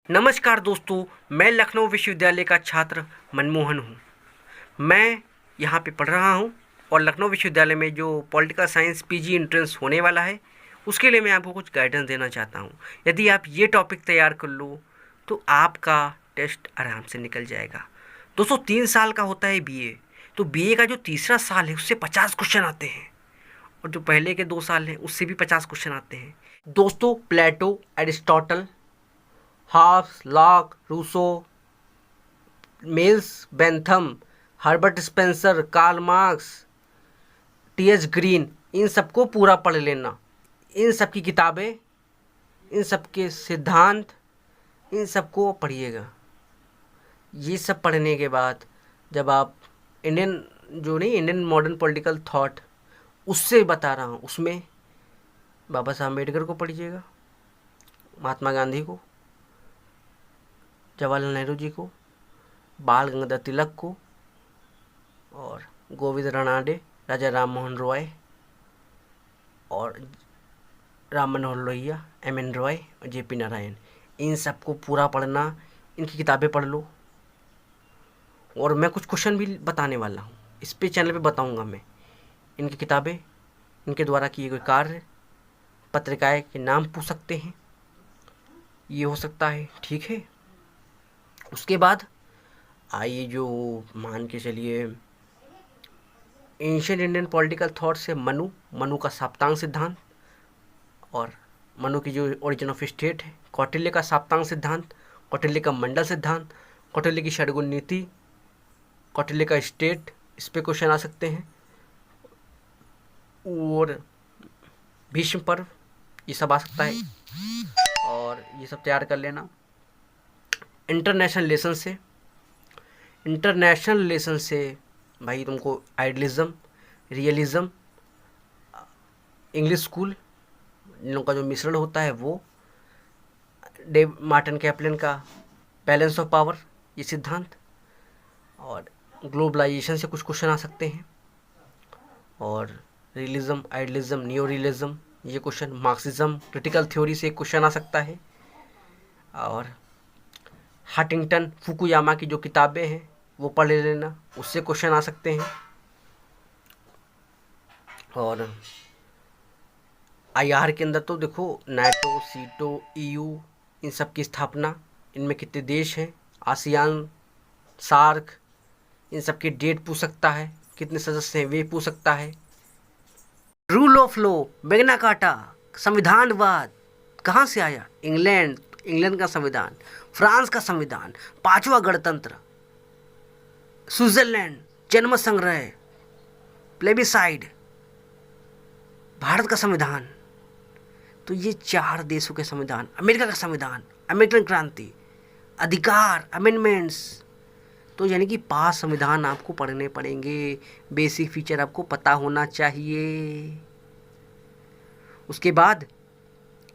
नमस्कार दोस्तों, मैं लखनऊ विश्वविद्यालय का छात्र मनमोहन हूँ। मैं यहाँ पे पढ़ रहा हूँ और लखनऊ विश्वविद्यालय में जो पॉलिटिकल साइंस पीजी एंट्रेंस होने वाला है उसके लिए मैं आपको कुछ गाइडेंस देना चाहता हूँ। यदि आप ये टॉपिक तैयार कर लो तो आपका टेस्ट आराम से निकल जाएगा। दोस्तों 3 साल का होता है बीए, तो बीए का जो तीसरा साल है उससे 50 क्वेश्चन आते हैं और जो पहले के 2 साल हैं उससे भी 50 क्वेश्चन आते हैं। दोस्तों Plato, Aristotle, Hobbes, Locke, Rousseau, Mills, Bentham, Herbert Spencer, Karl Marx, T H. Green, इन सबको पूरा पढ़ लेना। इन सब की किताबें, इन सब के सिद्धांत, इन सबको पढ़िएगा। ये सब पढ़ने के बाद जब आप इंडियन मॉडर्न पॉलिटिकल थॉट उससे बता रहा हूँ, उसमें बाबा साहब अम्बेडकर को पढ़िएगा, महात्मा गांधी को, जवाहरलाल नेहरू जी को, बाल गंगाधर तिलक को और गोविंद रानडे, राजा राम मोहन रॉय और राम मनोहर लोहिया, एम.एन. रॉय और जे.पी. नारायण, इन सबको पूरा पढ़ना। इनकी किताबें पढ़ लो। और मैं कुछ क्वेश्चन भी बताने वाला हूँ, इस पे चैनल पे बताऊँगा मैं। इनकी किताबें, इनके द्वारा किए गए कार्य, पत्रिकाएं के नाम पूछ सकते हैं, ये हो सकता है, ठीक है। उसके बाद आइए जो मान के चलिए एंशिएंट इंडियन पॉलिटिकल थॉट से मनु का साप्तांग सिद्धांत और मनु की जो ओरिजिन ऑफ स्टेट है, कौटिल्य का साप्तांग सिद्धांत, कौटिल्य का मंडल सिद्धांत, कौटिल्य की षडगुण नीति, कौटिल्य का स्टेट, इस पे क्वेश्चन आ सकते हैं। और भीष्म पर्व, ये सब आ सकता है और ये सब तैयार कर लेना। इंटरनेशनल रिलेशन से भाई तुमको आइडियलिज्म, रियलिज्म, इंग्लिश स्कूल, इन लोगों का जो मिश्रण होता है वो, डेव मार्टिन कैप्लन का बैलेंस ऑफ पावर, ये सिद्धांत, और ग्लोबलाइजेशन से कुछ क्वेश्चन आ सकते हैं, और रियलिज्म, आइडियलिज्म, नियो रियलिज्म, ये क्वेश्चन, मार्क्सिज्म, क्रिटिकल थ्योरी से एक क्वेश्चन आ सकता है, और हंटिंगटन, फुकुयामा की जो किताबें हैं वो पढ़ लेना, उससे क्वेश्चन आ सकते हैं। और आईआर के अंदर तो देखो नाटो, सीटो, ईयू, इन सब की स्थापना, इनमें कितने देश हैं, आसियान, सार्क, इन सब की डेट पूछ सकता है, कितने सदस्य हैं वे पूछ सकता है। Rule of law, Magna Carta, संविधानवाद कहाँ से आया? इंग्लैंड का संविधान, फ्रांस का संविधान, 5वां गणतंत्र, स्विट्जरलैंड, जन्म संग्रह, प्लेबिसाइड, भारत का संविधान। तो ये 4 देशों के संविधान, अमेरिका का संविधान, अमेरिकन क्रांति, अधिकार, अमेंडमेंट्स। तो यानी कि 5 संविधान आपको पढ़ने पड़ेंगे। बेसिक फीचर आपको पता होना चाहिए। उसके बाद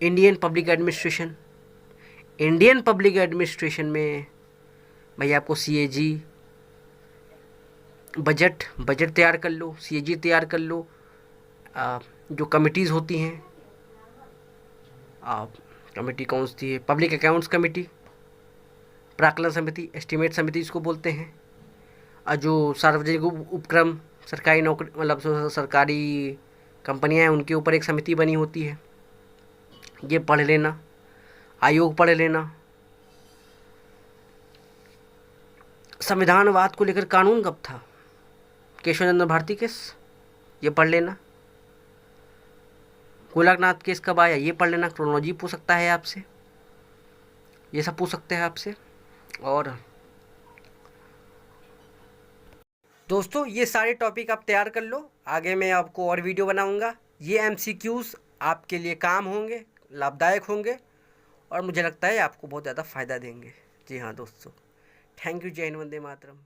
इंडियन पब्लिक एडमिनिस्ट्रेशन में भाई आपको सीएजी, बजट तैयार कर लो, सीएजी तैयार कर लो। जो कमिटीज़ होती हैं, कमेटी कौन सी है? पब्लिक अकाउंट्स कमेटी, प्राक्कलन समिति, एस्टीमेट समिति इसको बोलते हैं। और जो सार्वजनिक उपक्रम, सरकारी नौकरी, मतलब सरकारी कंपनियां हैं, उनके ऊपर एक समिति बनी होती है, ये पढ़ लेना। आयोग पढ़ लेना। संविधानवाद को लेकर कानून कब था? केशव चंद्र भारती केस, ये पढ़ लेना। गोलकनाथ केस कब आया, ये पढ़ लेना। क्रोनोलॉजी पूछ सकता है आपसे, ये सब पूछ सकते हैं आपसे। और दोस्तों ये सारे टॉपिक आप तैयार कर लो, आगे मैं आपको और वीडियो बनाऊंगा। ये एमसीक्यूज आपके लिए काम होंगे, लाभदायक होंगे और मुझे लगता है आपको बहुत ज़्यादा फ़ायदा देंगे। जी हाँ दोस्तों, थैंक यू। जय हिंद, वंदे मातरम।